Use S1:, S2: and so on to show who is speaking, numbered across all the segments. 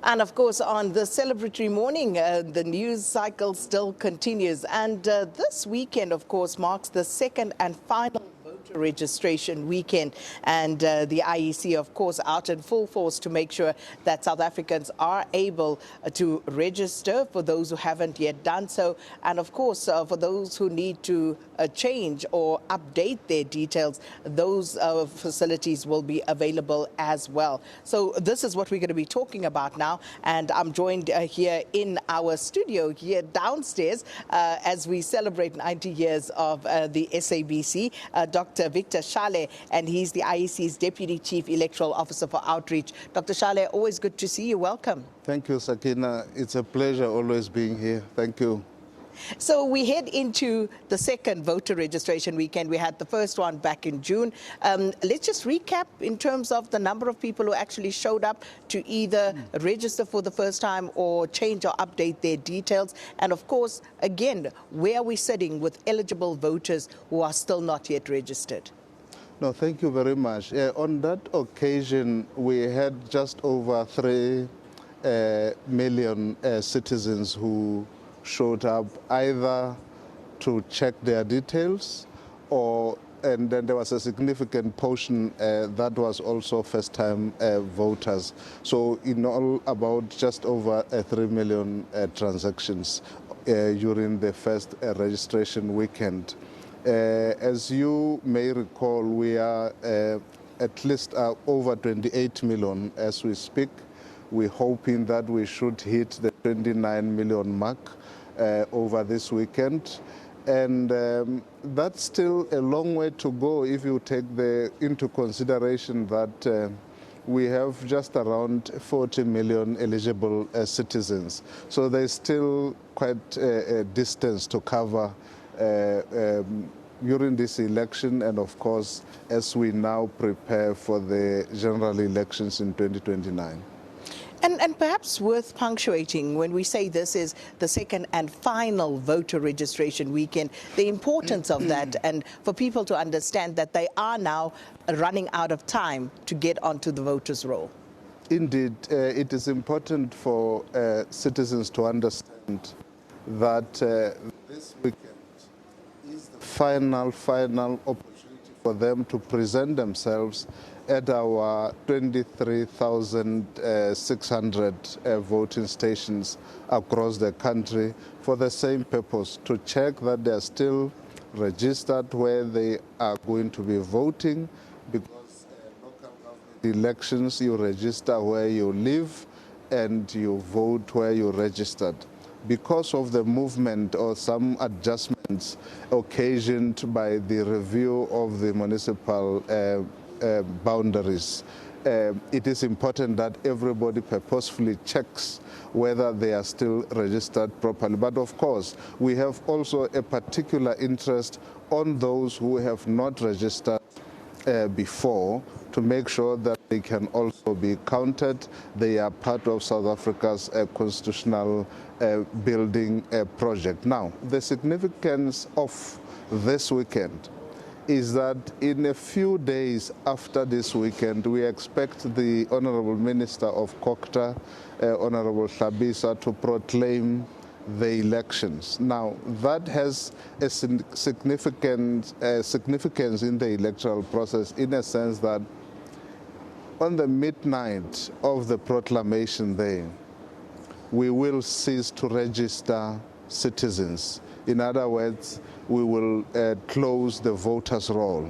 S1: And of course, on the celebratory morning, the news cycle still continues. And this weekend, of course, marks the second and final voter registration weekend. And the IEC, of course, out in full force to make sure that South Africans are able to register for those who haven't yet done so. And of course, for those who need to change or update their details, those facilities will be available as well. So this is what we're going to be talking about now. And I'm joined here in our studio here downstairs as we celebrate 90 years of the SABC, Dr. Victor Shale, and he's the IEC's Deputy Chief Electoral Officer for Outreach. Dr. Shale, always good to see you. Welcome.
S2: Thank you, Sakina. It's a pleasure always being here. Thank you.
S1: So we head into the second voter registration weekend. We had the first one back in June. Let's just recap in terms of the number of people who actually showed up to either register for the first time or change or update their details. And of course, again, where are we sitting with eligible voters who are still not yet registered?
S2: No, thank you very much. On that occasion, we had just over 3 million citizens who showed up either to check their details and then there was a significant portion that was also first-time voters. So in all, about just over 3 million transactions during the first registration weekend. As you may recall, we are at least over 28 million as we speak. We're hoping that we should hit the 29 million mark over this weekend. And that's still a long way to go if you take into consideration that we have just around 40 million eligible citizens. So there's still quite a distance to cover during this election, and of course, as we now prepare for the general elections in 2029.
S1: And perhaps worth punctuating when we say this is the second and final voter registration weekend, the importance of that, and for people to understand that they are now running out of time to get onto the voters' roll.
S2: Indeed, it is important for citizens to understand that this weekend is the final opportunity for them to present themselves at our 23,600 voting stations across the country for the same purpose, to check that they are still registered where they are going to be voting, because local government elections, you register where you live and you vote where you registered. Because of the movement or some adjustments occasioned by the review of the municipal boundaries, it is important that everybody purposefully checks whether they are still registered properly. But of course, we have also a particular interest on those who have not registered before, to make sure that they can also be counted. They are part of South Africa's constitutional building project. Now, the significance of this weekend is that in a few days after this weekend, we expect the Honorable Minister of Kokta, Honorable Thabisa, to proclaim the elections. Now, that has a significance in the electoral process, in a sense that on the midnight of the proclamation day, we will cease to register citizens. In other words, we will close the voters' roll.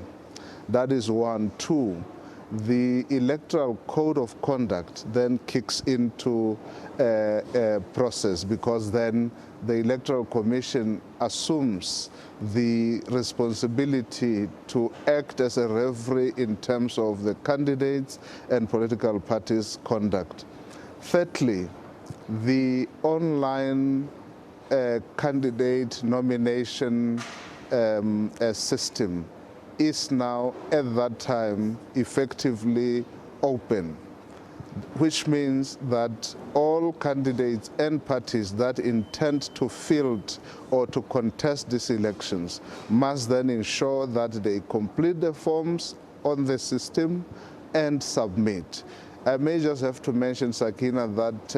S2: That is one. Two, the Electoral Code of Conduct then kicks into a process, because then the Electoral Commission assumes the responsibility to act as a referee in terms of the candidates and political parties' conduct. Thirdly, the online candidate nomination system is now at that time effectively open, which means that all candidates and parties that intend to field or to contest these elections must then ensure that they complete the forms on the system and submit. I may just have to mention, Sakina, that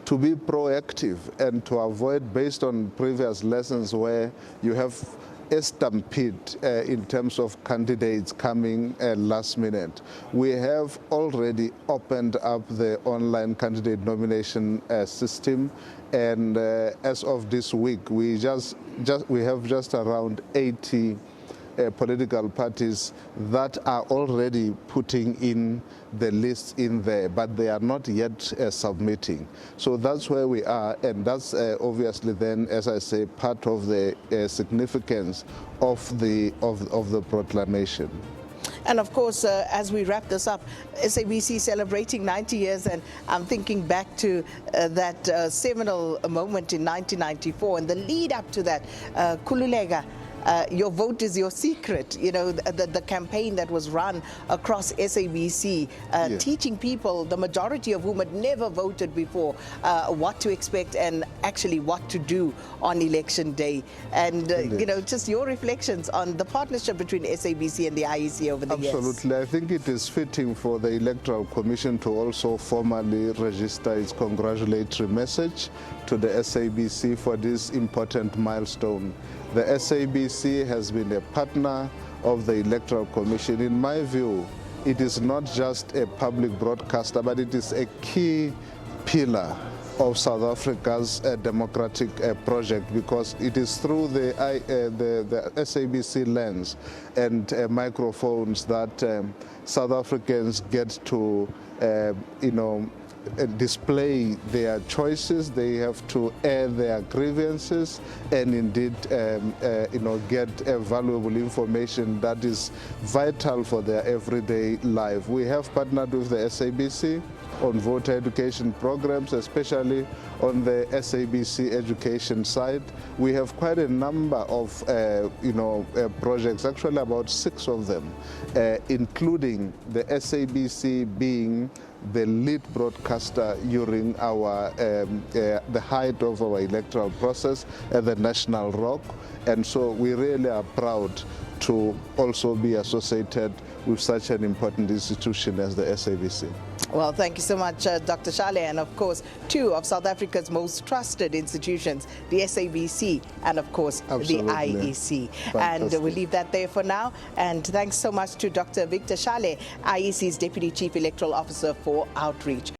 S2: to be proactive and to avoid, based on previous lessons where you have a stampede in terms of candidates coming last minute, we have already opened up the online candidate nomination system, and as of this week, we have just around 80 political parties that are already putting in the list in there, but they are not yet submitting. So that's where we are, and that's obviously then, as I say, part of the significance of the proclamation.
S1: And of course, as we wrap this up, SABC celebrating 90 years, and I'm thinking back to that seminal moment in 1994 and the lead up to that, Kululega. Your vote is your secret, you know, the campaign that was run across SABC,
S2: Yes.
S1: teaching people, the majority of whom had never voted before, what to expect and actually what to do on election day. And, you know, just your reflections on the partnership between SABC and the IEC over the years.
S2: Absolutely. I think it is fitting for the Electoral Commission to also formally register its congratulatory message to the SABC for this important milestone. The SABC has been a partner of the Electoral Commission. In my view, it is not just a public broadcaster, but it is a key pillar of South Africa's democratic project, because it is through the SABC lens and microphones that South Africans get to, you know, display their choices. They have to air their grievances and indeed you know, get valuable information that is vital for their everyday life. We have partnered with the SABC on voter education programs, especially on the SABC education side. We have quite a number of you know, projects, actually about 6 of them, including the SABC being the lead broadcaster during our the height of our electoral process at the National Rock. And so we really are proud to also be associated with such an important institution as the SABC.
S1: Well, thank you so much, Dr. Shale, and of course, 2 of South Africa's most trusted institutions, the SABC and of course,
S2: Absolutely.
S1: the IEC.
S2: Fantastic.
S1: And we'll leave that there for now. And thanks so much to Dr. Victor Shale, IEC's Deputy Chief Electoral Officer for Outreach.